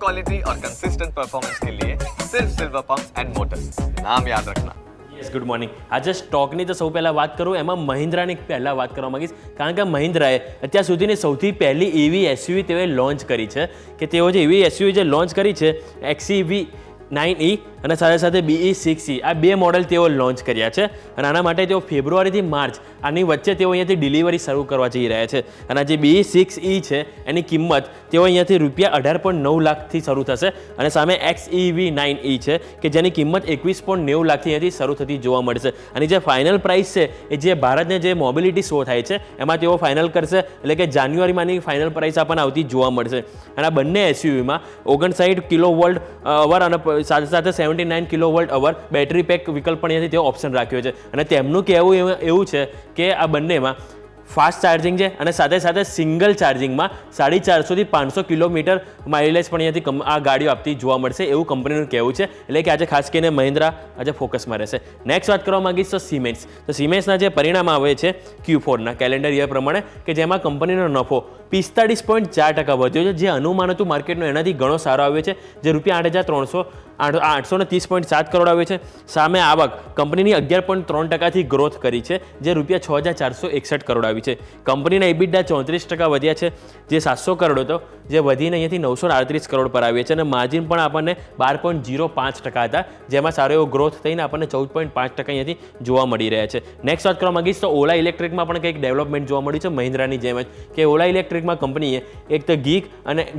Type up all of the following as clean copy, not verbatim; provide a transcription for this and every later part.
Quality और consistent performance के लिए सिर्फ सिल्वर पंप्स एंड मोटर्स, नाम याद रखना। Yes good morning. આજે સ્ટોકની તો સૌ પહેલાં વાત કરું, એમાં મહિન્દ્રાની પહેલાં વાત કરવા માંગીશ, કારણ કે મહિન્દ્રાએ અત્યાર સુધીની સૌથી પહેલી એવી એસયુવી તેઓએ લોન્ચ કરી છે કે તેઓ જે એવી એસયુવી જે લોન્ચ કરી છે XEV 9e અને સાથે સાથે BE6e, આ બે મોડેલ તેઓ લોન્ચ કર્યા છે અને આના માટે તેઓ ફેબ્રુઆરીથી માર્ચ આની વચ્ચે તેઓ અહીંયાથી ડિલિવરી શરૂ કરવા જઈ રહ્યા છે. અને જે BE6e છે એની કિંમત તેઓ અહીંયાથી ₹18.9 લાખથી શરૂ થશે અને સામે XEV 9e છે કે જેની કિંમત 21.90 લાખથી અહીંયાથી શરૂ થતી જોવા મળશે. અને જે ફાઇનલ પ્રાઇસ છે એ જે ભારતને જે મોબિલિટી શો થાય છે એમાં તેઓ ફાઇનલ કરશે, એટલે કે જાન્યુઆરીમાં આની ફાઇનલ પ્રાઇસ આપણને આવતી જોવા મળશે. અને આ બંને એસયુવીમાં 59 કિલોવોલ્ટ અવર અને સાથે સાથે 79 કિલોવોલ્ટ અવર બેટરી પેક વિકલ્પ પણ અહીંયાથી તેઓ ઓપ્શન રાખ્યો છે. અને તેમનું કહેવું એવું છે કે આ બંનેમાં ફાસ્ટ ચાર્જિંગ છે અને સાથે સાથે સિંગલ ચાર્જિંગમાં 450 થી 500 કિલોમીટર માઇલેજ પણ અહીંયાથી આ ગાડીઓ આપતી જોવા મળશે એવું કંપનીનું કહેવું છે. એટલે કે આજે ખાસ કરીને મહિન્દ્રા આજે ફોકસમાં રહેશે. નેક્સ્ટ વાત કરવા માંગીશ તો સિમેન્સ. તો સિમેન્સના જે પરિણામ આવે છે Q4ના કેલેન્ડર યર પ્રમાણે કે જેમાં કંપનીનો નફો 45.4% વધ્યો છે, જે અનુમાન હતું માર્કેટનું એનાથી ઘણો સારો આવ્યો છે, જે ₹830.7 કરોડ આવ્યો છે. સામે આવક કંપનીની 11.3%થી ગ્રોથ કરી છે, જે ₹6461 કરોડ આવી છે. કંપનીના EBITDA 34% વધ્યા છે, જે 700 કરોડ હતો, જે વધીને અહીંયાથી 938 કરોડ પર આવ્યા છે. અને માર્જિન પણ આપણને 12.05% હતા, જેમાં સારો એવો ગ્રોથ થઈને આપણને 14.5% અહીંયાથી જોવા મળી રહ્યા છે. નેક્સ્ટ વાત કરવા માંગીશ તો ઓલા ઇલેક્ટ્રિકમાં પણ કંઈક ડેવલપમેન્ટ જોવા મળ્યું છે મહિન્દ્રાની જેમ જ, કે ઓલા ઇલેક્ટ્રિકમાં કંપનીએ એક તો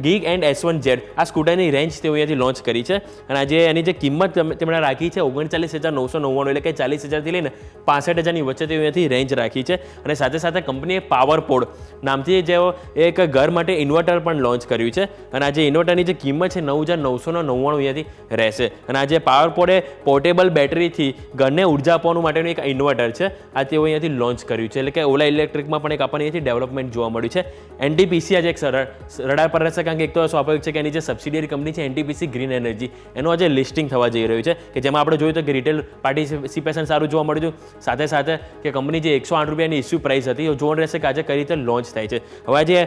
ગીગ એન્ડ S1Z આ સ્કૂટરની રેન્જ તેઓ અહીંયાથી લોન્ચ કરી છે. અને આજે એની જે કિંમત તેમણે રાખી છે 39,999, એટલે કે 40,000થી લઈને 65,000ની વચ્ચે તેઓ અહીંયાથી રેન્જ રાખી છે. અને સાથે સાથે કંપનીએ પાવરપોડ નામથી જેઓ એક ઘર માટે ઇન્વર્ટર પણ લોન્ચ કર્યું છે. અને આજે ઇન્વર્ટરની જે કિંમત છે 9,999 અહીંયાથી રહેશે. અને આજે પાવરપોડે પોર્ટેબલ બેટરીથી ઘરને ઉર્જા આપવાનું માટેનું એક ઇન્વર્ટર છે, આ તેઓ અહીંયાથી લોન્ચ કર્યું છે. એટલે કે ઓલા ઇલેક્ટ્રિકમાં પણ એક આપણને અહીંયાથી ડેવલપમેન્ટ જોવા મળ્યું છે. NTPC આજે એક રડાર પર રહેશે, કારણ કે એક તો સ્વાભાવિક છે કે એની જે સબસિડિયરી કંપની છે NTPC ગ્રીન એનર્જી, એનું આજે લિસ્ટિંગ થવા જઈ રહ્યું છે, કે જેમાં આપણે જોયું તો કે રિટેલ પાર્ટિસિપેશન સારું જોવા મળ્યું હતું. સાથે સાથે કે કંપની જે ₹108ની ઇસ્યુ પ્રાઇસ હતી એ જોવાનું રહેશે કે આજે કઈ રીતે લોન્ચ થાય છે. હવે જે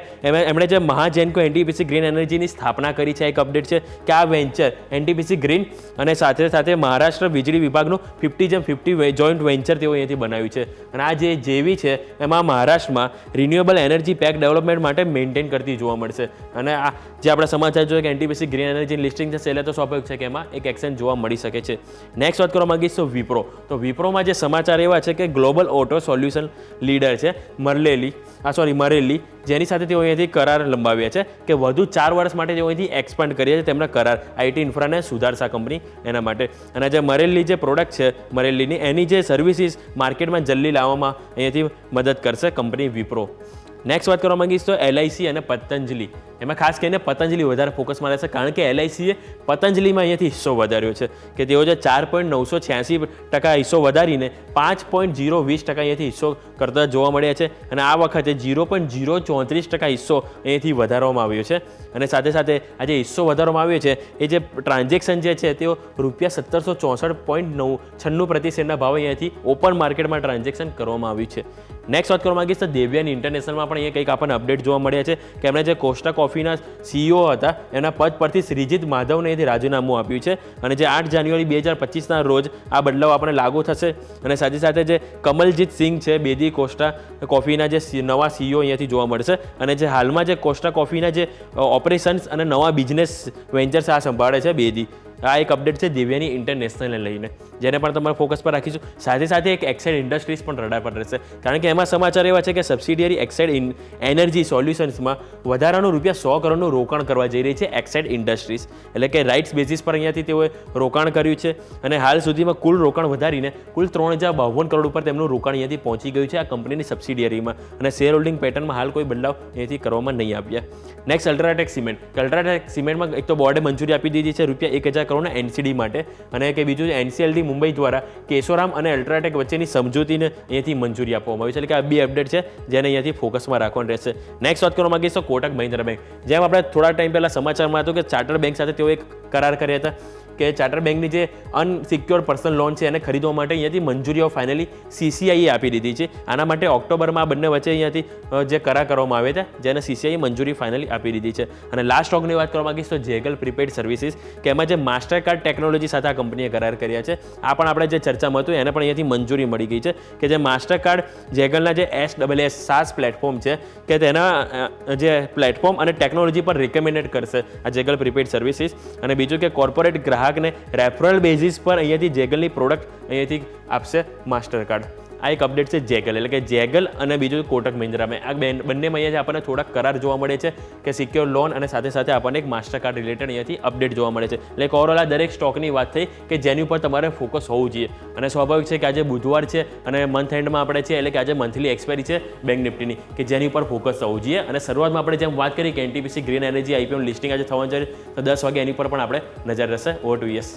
એમણે જે મહાજેન્કો NTPC ગ્રીન એનર્જીની સ્થાપના કરી છે, એક અપડેટ છે કે આ વેન્ચર NTPC ગ્રીન અને સાથે સાથે મહારાષ્ટ્ર વીજળી વિભાગનું 50/50 જોઈન્ટ વેન્ચર તેઓ અહીંયાથી બનાવ્યું છે. અને આ જે જેવી છે એમાં મહારાષ્ટ્રમાં રિન્યુએબલ એનર્જી પેક ડેવલપમેન્ટ માટે મેન્ટેન કરતી જોવા મળશે. અને આ જે આપણે સમાચાર જોઈએ કે NTPC ગ્રીન એનર્જી લિસ્ટિંગ થશે એટલે તો સ્વાભાવિક છે કે એમાં એક એક્શન જોવા મળી શકે છે. નેક્સ્ટ વાત કરવા માંગીશ તો વિપ્રો. તો વિપ્રોમાં જે સમાચાર એવા છે કે ગ્લોબલ ઓટો સોલ્યુશન લીડર છે મરેલી, જેની સાથે તેઓ અહીંયાથી કરાર લંબાવ્યા છે કે વધુ 4 વર્ષ માટે તેઓ અહીંથી એક્સપાન્ડ કર્યા છે તેમના કરાર IT ઇન્ફ્રાને સુધારશા કંપની એના માટે. અને જે મરેલી જે પ્રોડક્ટ છે મરેલીની એની જે સર્વિસીસ માર્કેટમાં જલ્દી લાવવામાં અહીંયાથી મદદ કરશે કંપની વિપ્રો. નેક્સ્ટ વાત કરવા માંગીશ તો LIC અને પતંજલિ. એમાં ખાસ કરીને પતંજલિ વધારે ફોકસમાં રહેશે, કારણ કે LICએ પતંજલિમાં અહીંયાથી હિસ્સો વધાર્યો છે કે તેઓ જે 4.986% હિસ્સો વધારીને 5.020% અહીંયાથી હિસ્સો કરતા જોવા મળ્યા છે. અને આ વખતે 0.034% હિસ્સો અહીંયાથી વધારવામાં આવ્યો છે. અને સાથે સાથે આ જે હિસ્સો વધારવામાં આવ્યો છે એ જે ટ્રાન્ઝેક્શન જે છે તેઓ ₹1764.96 શેરના ભાવે અહીંયાથી ઓપન માર્કેટમાં ટ્રાન્ઝેક્શન કરવામાં આવ્યું છે. નેક્સ્ટ વાત કરવા માંગીશ તો દેવ્યાન ઇન્ટરનેશનલમાં પણ અહીંયા કંઈક આપણને અપડેટ જોવા મળ્યા છે કે એમણે જે કોસ્ટા કોફીના CEO હતા એના પદ પરથી શ્રીજીત માધવને અહીંયાથી રાજીનામું આપ્યું છે. અને જે 8 જાન્યુઆરી 2025ના રોજ આ બદલાવ આપણને લાગુ થશે. અને સાથે સાથે જે કમલજીત સિંઘ છે બેદી કોસ્ટા કોફીના જે નવા CEO અહીંયાથી જોવા મળશે. અને જે હાલમાં જે કોસ્ટા કોફીના જે ઓપરેશન્સ અને નવા બિઝનેસ વેન્ચર્સ આ સંભાળે છે બેદી. આ એક અપડેટ છે દિવ્યાની ઇન્ટરનેશનલને લઈને, જેને પણ તમારે ફોકસ પર રાખીશું. સાથે સાથે એક એક્સાઇડ ઇન્ડસ્ટ્રીઝ પણ રડાર પર રહેશે, કારણ કે એમાં સમાચાર એવા છે કે સબસિડિયરી એક્સાઇડ એનર્જી સોલ્યુશન્સમાં વધારાનું ₹100 કરોડનું રોકાણ કરવા જઈ રહી છે એક્સાઇડ ઇન્ડસ્ટ્રીઝ. એટલે કે રાઇટ્સ બેઝિસ પર અહીંયાથી તેઓએ રોકાણ કર્યું છે. અને હાલ સુધીમાં કુલ રોકાણ વધારીને કુલ 3052 કરોડ ઉપર તેમનું રોકાણ અહીંયાથી પહોંચી ગયું છે આ કંપનીની સબસિડિયરીમાં. અને શેર હોલ્ડિંગ પેટર્નમાં હાલ કોઈ બદલાવ અહીંયાથી કરવામાં નહીં આવ્યા. Next UltraTech cement. અલ્ટ્રાટેક સિમેન્ટમાં એક તો બોર્ડે મંજૂરી આપી દીધી છે ₹1,000 કરોડના NCD માટે. અને કે બીજું NCLT મુંબઈ દ્વારા કેશોરામ અને અલ્ટ્રાટેક વચ્ચેની સમજૂતીને અહીંયાથી મંજૂરી આપવામાં આવી છે. એટલે કે આ બે અપડેટ છે જેને અહીંયાથી ફોકસમાં રાખવાનું રહેશે. નેક્સ્ટ વાત કરવા માંગીશ તો કોટક મહિન્દ્રા બેંક. જેમ આપણે થોડા ટાઈમ પહેલાં સમાચારમાં હતું કે ચાર્ટર્ડ બેંક સાથે તેઓ એક કરાર કર્યા હતા કે ચાર્ટર બેંકની જે અનસિક્યોર પર્સનલ લોન છે એને ખરીદવા માટે અહીંયાથી મંજૂરીઓ ફાઇનલી CCIએ આપી દીધી છે. આના માટે ઓક્ટોબરમાં આ બંને વચ્ચે અહીંયાથી જે કરાર કરવામાં આવે છે જેને CCIએ મંજૂરી ફાઇનલી આપી દીધી છે. અને લાસ્ટ સ્ટોકની વાત કરવા માંગીશ તો જેગલ પ્રીપેડ સર્વિસીસ, કે એમાં જે માસ્ટર કાર્ડ ટેકનોલોજી સાથે આ કંપનીએ કરાર કર્યા છે. આ પણ આપણે જે ચર્ચામાં હતું એને પણ અહીંયાથી મંજૂરી મળી ગઈ છે કે જે માસ્ટર કાર્ડ જેગલના જે SaaS પ્લેટફોર્મ છે કે તેના જે પ્લેટફોર્મ અને ટેકનોલોજી પર રિકમેન્ડેડ કરશે આ જેગલ પ્રીપેડ સર્વિસીસ. અને બીજું કે કોર્પોરેટ ગ્રાહકને રેફરલ બેઝિસ પર અહીંયાથી જેગલની પ્રોડક્ટ અહીંયાથી આપશે માસ્ટર કાર્ડ. આ એક અપડેટ છે જેગલ, એટલે કે જેગલ અને બીજું કોટક મહિન્દ્રામાં. આ બંનેમાં અહીંયાથી આપણને થોડાક કરાર જોવા મળે છે કે સિક્યોર લોન અને સાથે સાથે આપણને એક માસ્ટર કાર્ડ રિલેટેડ અહીંયાથી અપડેટ જોવા મળે છે. એટલે ઓવરઓલ આ દરેક સ્ટોકની વાત થઈ કે જેની ઉપર તમારે ફોકસ હોવું જોઈએ. અને સ્વાભાવિક છે કે આજે બુધવાર છે અને મંથ એન્ડમાં આપણે છે, એટલે કે આજે મંથલી એક્સપાયરી છે બેંક નિફ્ટીની, કે જેની ઉપર ફોકસ હોવું જોઈએ. અને શરૂઆતમાં આપણે જેમ વાત કરી કે NTPC green energy IPO listing આજે થવાનું છે તો 10 વાગે એની પર પણ આપણે નજર રહેશે. Over to yes.